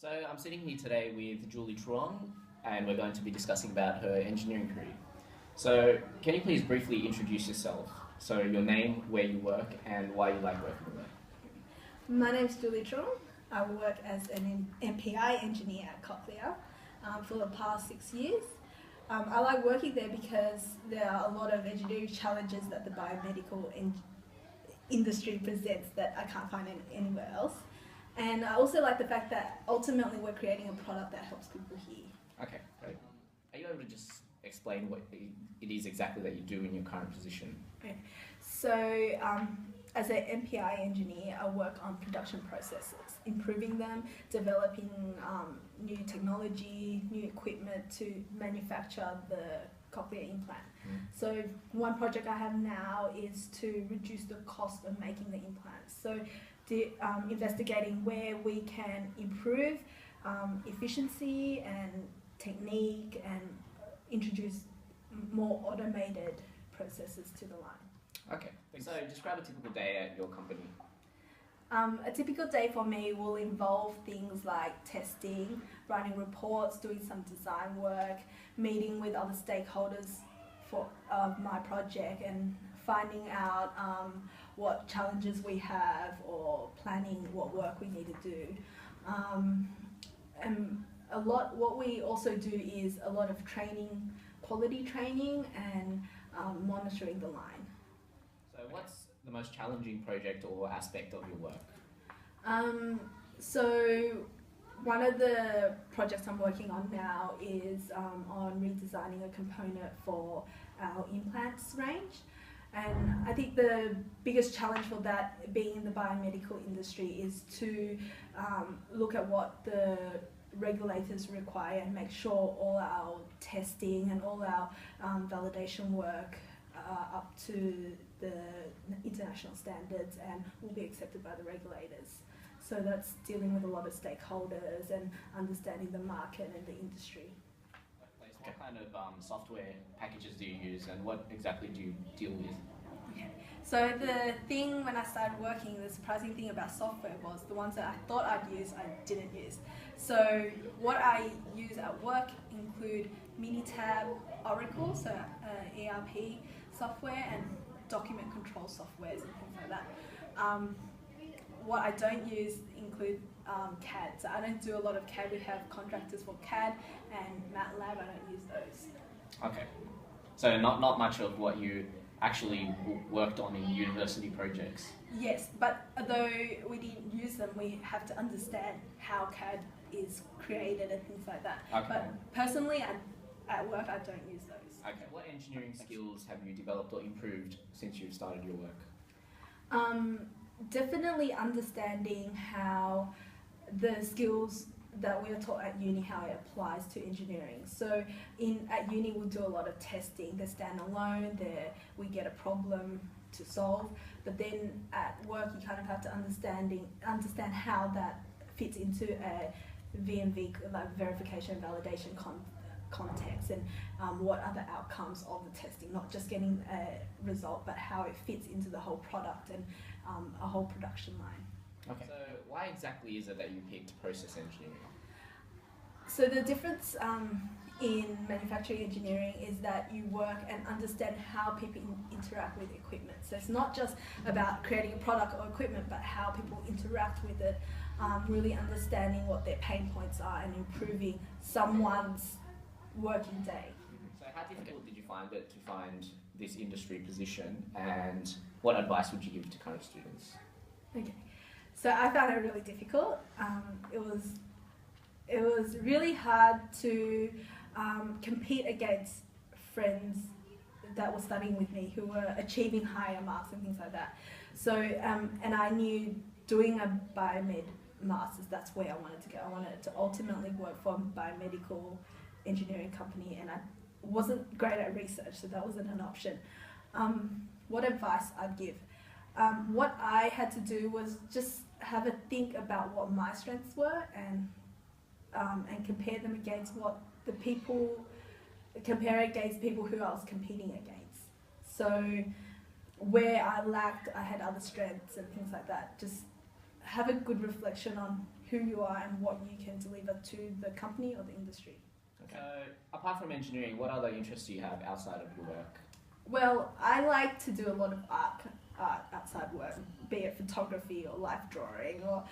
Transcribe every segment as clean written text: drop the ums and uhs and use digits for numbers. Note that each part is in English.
So I'm sitting here today with Julie Truong, and we're going to be discussing about her engineering career. So can you please briefly introduce yourself? So your name, where you work, and why you like working there. My name is Julie Truong. I work as an MPI engineer at Cochlear for the past 6 years. I like working there because there are a lot of engineering challenges that the biomedical industry presents that I can't find anywhere else. And I also like the fact that ultimately we're creating a product that helps people hear. Okay, great. Are you able to just explain what it is exactly that you do in your current position? Okay. So as an MPI engineer, I work on production processes, improving them, developing new technology, new equipment to manufacture the cochlear implant. So one project I have now is to reduce the cost of making the implants. So investigating where we can improve efficiency and technique and introduce more automated processes to the line. Okay, so describe a typical day at your company. A typical day for me will involve things like testing, writing reports, doing some design work, meeting with other stakeholders for my project and finding out what challenges we have or planning what work we need to do. And what we also do is a lot of training, quality training and monitoring the line. So what's the most challenging project or aspect of your work? So one of the projects I'm working on now is on redesigning a component for our implants range. And I think the biggest challenge for that, being in the biomedical industry, is to look at what the regulators require and make sure all our testing and all our validation work are up to the international standards and will be accepted by the regulators. So that's dealing with a lot of stakeholders and understanding the market and the industry. What kind of software packages do you use and what exactly do you deal with? Okay. So the thing when I started working, the surprising thing about software was the ones that I thought I'd use, I didn't use. So what I use at work include Minitab, Oracle, so ERP software, and document control softwares and things like that. What I don't use include CAD. So I don't do a lot of CAD. We have contractors for CAD and MATLAB. I don't use those. Okay. So not much of what you actually worked on in university projects. Yes, but although we didn't use them, we have to understand how CAD is created and things like that. Okay. But personally, at work, I don't use those. Okay. What engineering skills have you developed or improved since you've started your work? Definitely understanding how the skills that we are taught at uni, how it applies to engineering. So at uni we'll do a lot of testing. They stand alone, we get a problem to solve, but then at work you kind of have to understand how that fits into a VMV, like verification and validation context, and what are the outcomes of the testing, not just getting a result, but how it fits into the whole product and a whole production line. Okay. So why exactly is it that you picked process engineering? So the difference in manufacturing engineering is that you work and understand how people interact with equipment. So it's not just about creating a product or equipment, but how people interact with it, really understanding what their pain points are and improving someone's working day. So how difficult did you find it to find this industry position, and what advice would you give to current students? Okay, so I found it really difficult. It was really hard to compete against friends that were studying with me who were achieving higher marks and things like that. So and I knew doing a biomed masters, that's where I wanted to go. I wanted to ultimately work for a biomedical engineering company, and I wasn't great at research, so that wasn't an option. What advice I'd give? What I had to do was just have a think about what my strengths were and compare them against compare against people who I was competing against. So where I lacked, I had other strengths and things like that. Just have a good reflection on who you are and what you can deliver to the company or the industry. Okay. So, apart from engineering, what other interests do you have outside of your work? Well, I like to do a lot of art outside work, be it photography or life drawing or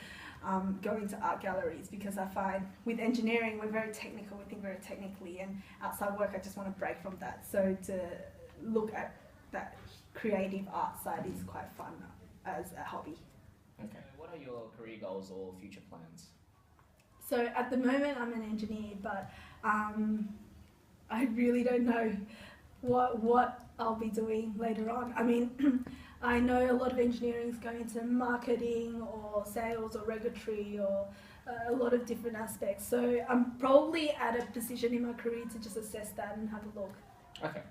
going to art galleries, because I find with engineering we're very technical, we think very technically, and outside work I just want to break from that. So to look at that creative art side is quite fun as a hobby. Okay. What are your career goals or future plans? So at the moment I'm an engineer, but I really don't know what I'll be doing later on. I mean, I know a lot of engineering is going into marketing or sales or regulatory or a lot of different aspects. So I'm probably at a position in my career to just assess that and have a look. Okay.